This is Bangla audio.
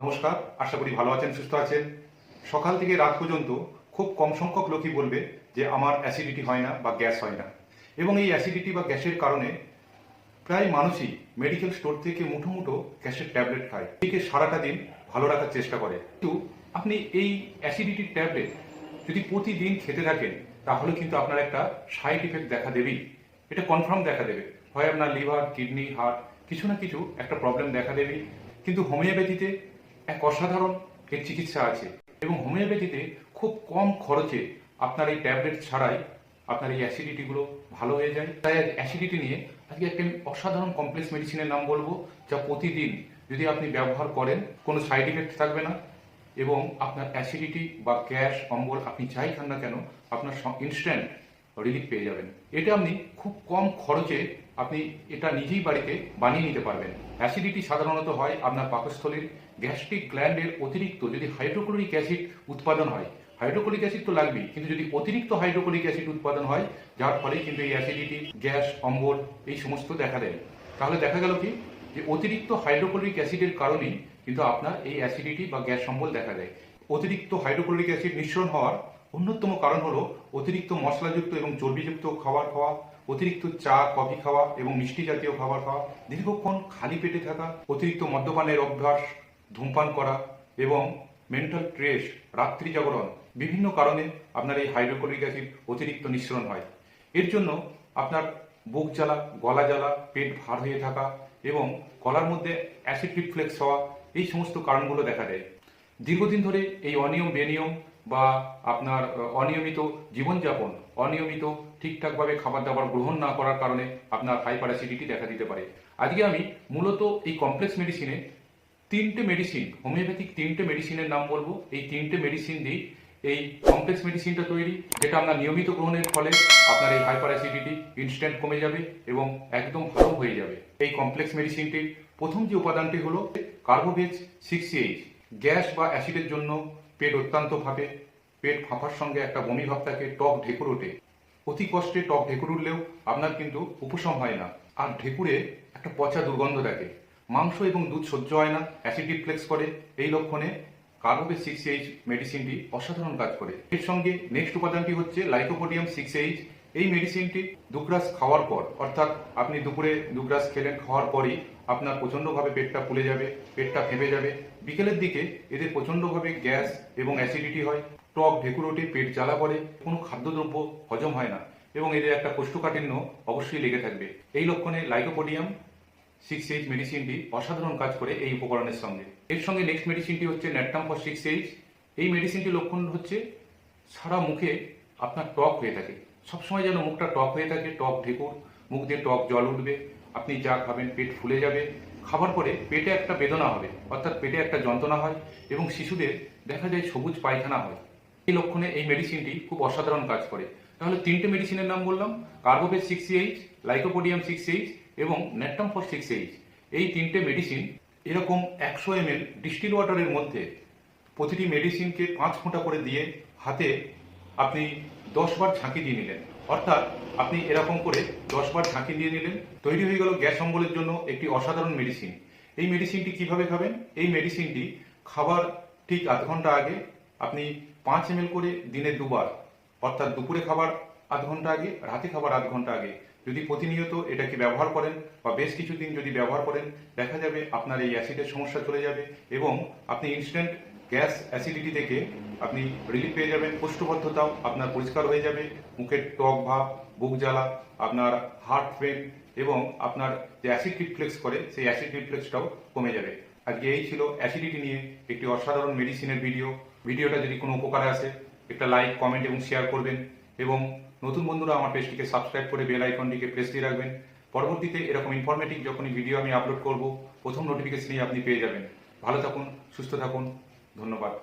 নমস্কার, আশা করি ভালো আছেন, সুস্থ আছেন। সকাল থেকে রাত পর্যন্ত খুব কম সংখ্যক লোকই বলবে যে আমার অ্যাসিডিটি হয় না বা গ্যাস হয় না। এবং এই অ্যাসিডিটি বা গ্যাসের কারণে প্রায় মানুষই মেডিকেল স্টোর থেকে মুঠো মুঠো গ্যাসের ট্যাবলেট খায়, একে সারাটা দিন ভালো রাখার চেষ্টা করে। কিন্তু আপনি এই অ্যাসিডিটির ট্যাবলেট যদি প্রতিদিন খেতে থাকেন তাহলে কিন্তু আপনার একটা সাইড ইফেক্ট দেখা দেবেই। এটা কনফার্ম দেখা দেবে, হয় আপনার লিভার, কিডনি, হার্ট কিছু না কিছু একটা প্রবলেম দেখা দেবেই। কিন্তু হোমিওপ্যাথিতে এক অসাধারণ এর চিকিৎসা আছে এবং হোমিওপ্যাথিতে খুব কম খরচে আপনার এই ট্যাবলেট ছাড়াই আপনার এই অ্যাসিডিটিগুলো ভালো হয়ে যায়। তাই অ্যাসিডিটি নিয়ে আজকে একটা অসাধারণ কমপ্লেক্স মেডিসিনের নাম বলবো, যা প্রতিদিন যদি আপনি ব্যবহার করেন কোনো সাইড ইফেক্ট থাকবে না এবং আপনার অ্যাসিডিটি বা গ্যাস, অম্বল আপনি যাই খান না কেন আপনার ইনস্ট্যান্ট রিলিফ পেয়ে যাবেন। এটা আপনি খুব কম খরচে আপনি এটা নিজেই বাড়িতে বানিয়ে নিতে পারবেন। অ্যাসিডিটি সাধারণত হয় আপনার পাকস্থলীর গ্যাস্ট্রিক গ্ল্যান্ডের অতিরিক্ত যদি হাইড্রোক্লোরিক অ্যাসিড উৎপাদন হয়। হাইড্রোক্লোরিক অ্যাসিড তো লাগবেই, কিন্তু যদি অতিরিক্ত হাইড্রোক্লোরিক অ্যাসিড উৎপাদন হয় যার ফলে কিন্তু এই অ্যাসিডিটি, গ্যাস, অম্বল এই সমস্ত দেখা দেয়। তাহলে দেখা গেল কি যে অতিরিক্ত হাইড্রোক্লোরিক অ্যাসিডের কারণেই কিন্তু আপনার এই অ্যাসিডিটি বা গ্যাস অম্বল দেখা দেয়। অতিরিক্ত হাইড্রোক্লোরিক অ্যাসিড নিঃসরণ হওয়ার অন্যতম কারণ হলো অতিরিক্ত মশলাযুক্ত এবং চর্বিযুক্ত খাবার খাওয়া, অতিরিক্ত চা, কফি খাওয়া এবং মিষ্টি জাতীয় খাবার খাওয়া, দীর্ঘক্ষণ খালি পেটে থাকা, অতিরিক্ত মদ্যপানের অভ্যাস, ধূমপান করা এবং মেন্টাল স্ট্রেস, রাত্রি জাগরণ, বিভিন্ন কারণে আপনার এই হাইড্রোক্লোরিক অ্যাসিড অতিরিক্ত নিঃসরণ হয়। এর জন্য আপনার বুক জ্বালা, গলা জ্বালা, পেট ভার হয়ে থাকা এবং গলার মধ্যে অ্যাসিড রিফ্লেক্স হওয়া এই সমস্ত কারণগুলো দেখা দেয়। দীর্ঘদিন ধরে এই অনিয়ম বেনিয়ম বা আপনার অনিয়মিত জীবনযাপন, অনিয়মিত ঠিকঠাকভাবে খাবার দাবার গ্রহণ না করার কারণে আপনার হাইপার অ্যাসিডিটি দেখা দিতে পারে। আজকে আমি মূলত এই কমপ্লেক্স মেডিসিনে তিনটে মেডিসিন, হোমিওপ্যাথিক তিনটে মেডিসিনের নাম বলবো। এই তিনটে মেডিসিন দিয়ে এই কমপ্লেক্স মেডিসিনটা তৈরি, যেটা আপনার নিয়মিত গ্রহণের ফলে আপনার এই হাইপার অ্যাসিডিটি ইনস্ট্যান্ট কমে যাবে এবং একদম ভালো হয়ে যাবে। এই কমপ্লেক্স মেডিসিনটির প্রথম যে উপাদানটি হলো কার্বোভেজ 6CH। গ্যাস বা অ্যাসিডের জন্য পেট অত্যন্ত ফাঁপে, পেট ফাঁপার সঙ্গে একটা বমি ভাব থাকে, টক ঢেকুর ওঠে। অতি কষ্টে টক ঢেকুর উঠলেও আপনার কিন্তু উপশম হয় না, আর ঢেকুরে একটা পচা দুর্গন্ধ থাকে। মাংস এবং দুধ সহ্য হয় না, অ্যাসিড রিফ্লেক্স করে। এই লক্ষণে কার্বোভেজ 6CH মেডিসিনটি অসাধারণ কাজ করে। এর সঙ্গে নেক্সট উপাদানটি হচ্ছে লাইকোপোডিয়াম 6H। এই মেডিসিনটি দুগ্রাস খাওয়ার পর, অর্থাৎ আপনি দুপুরে দুগ্রাস খেলেন, খাওয়ার পরই আপনার প্রচণ্ডভাবে পেটটা ফুলে যাবে, পেটটা ফেঁপে যাবে। বিকেলের দিকে এদের প্রচণ্ডভাবে গ্যাস এবং অ্যাসিডিটি হয়, টক ঢেকুর ওঠে, পেট জ্বালা করে, কোনো খাদ্যদ্রব্য হজম হয় না এবং এদের একটা কোষ্ঠকাঠিন্য অবশ্যই লেগে থাকবে। এই লক্ষণে লাইকোপোডিয়াম 6H মেডিসিনটি অসাধারণ কাজ করে এই উপকরণের সঙ্গে। এর সঙ্গে নেক্সট মেডিসিনটি হচ্ছে ন্যাট্রামফস 6H। এই মেডিসিনটির লক্ষণ হচ্ছে সারা মুখে আপনার টক হয়ে থাকে, সবসময় যেন মুখটা টক হয়ে থাকে, টক ঢেকুর, মুখ দিয়ে টক জল উঠবে, আপনি যা খাবেন পেট ফুলে যাবে, খাবার পরে পেটে একটা বেদনা হবে, অর্থাৎ পেটে একটা যন্ত্রণা হয় এবং শিশুদের দেখা যায় সবুজ পায়খানা হয়। এই লক্ষণে এই মেডিসিনটি খুব অসাধারণ কাজ করে। তাহলে তিনটে মেডিসিনের নাম বললাম, কার্বোভেজ 6CH, লাইকোপোডিয়াম 6H এবং ন্যাট্রামফস 6H। এই তিনটে মেডিসিন এরকম 100 ml ডিস্টিল ওয়াটারের মধ্যে প্রতিটি মেডিসিনকে 5 ফোঁটা করে দিয়ে হাতে আপনি 10 বার ঝাঁকি দিয়ে নিলেন, অর্থাৎ আপনি এরকম করে 10 বার ঝাঁকি দিয়ে নিলেন। তৈরি হয়ে গেল গ্যাস অম্বলের জন্য একটি অসাধারণ মেডিসিন। এই মেডিসিনটি কিভাবে খাবেন? এই মেডিসিনটি খাবার ঠিক আধ ঘন্টা আগে আপনি 5 ml করে দিনে 2 বার, অর্থাৎ দুপুরে খাবার আধ ঘন্টা আগে, রাতে খাবার আধ ঘন্টা আগে যদি প্রতিনিয়ত এটাকে ব্যবহার করেন বা বেশ কিছুদিন যদি ব্যবহার করেন, দেখা যাবে আপনার এই অ্যাসিডের সমস্যা চলে যাবে এবং আপনি ইনস্ট্যান্ট গ্যাস অ্যাসিডিটি থেকে আপনি রিলিফ পেয়ে যাবেন। কোষ্ঠবদ্ধতাও আপনার পরিষ্কার হয়ে যাবে, মুখের টক ভাব, বুক জ্বালা, আপনার হার্ট পেন এবং আপনার যে অ্যাসিড রিফ্লেক্স করে সেই অ্যাসিড রিফ্লেক্সটাও কমে যাবে। আজকে এই ছিল অ্যাসিডিটি নিয়ে একটি অসাধারণ মেডিসিনের ভিডিও। ভিডিওটা যদি কোনো উপকারে আসে একটা লাইক, কমেন্ট এবং শেয়ার করবেন এবং নতুন বন্ধুরা আমার পেজটিকে সাবস্ক্রাইব করে বেল আইকনটিকে প্রেস দিয়ে রাখবেন। পরবর্তীতে এরকম ইনফরমেটিভ যখনই ভিডিও আমি আপলোড করব প্রথম নোটিফিকেশনেই আপনি পেয়ে যাবেন। ভালো থাকুন, সুস্থ থাকুন, ধন্যবাদ।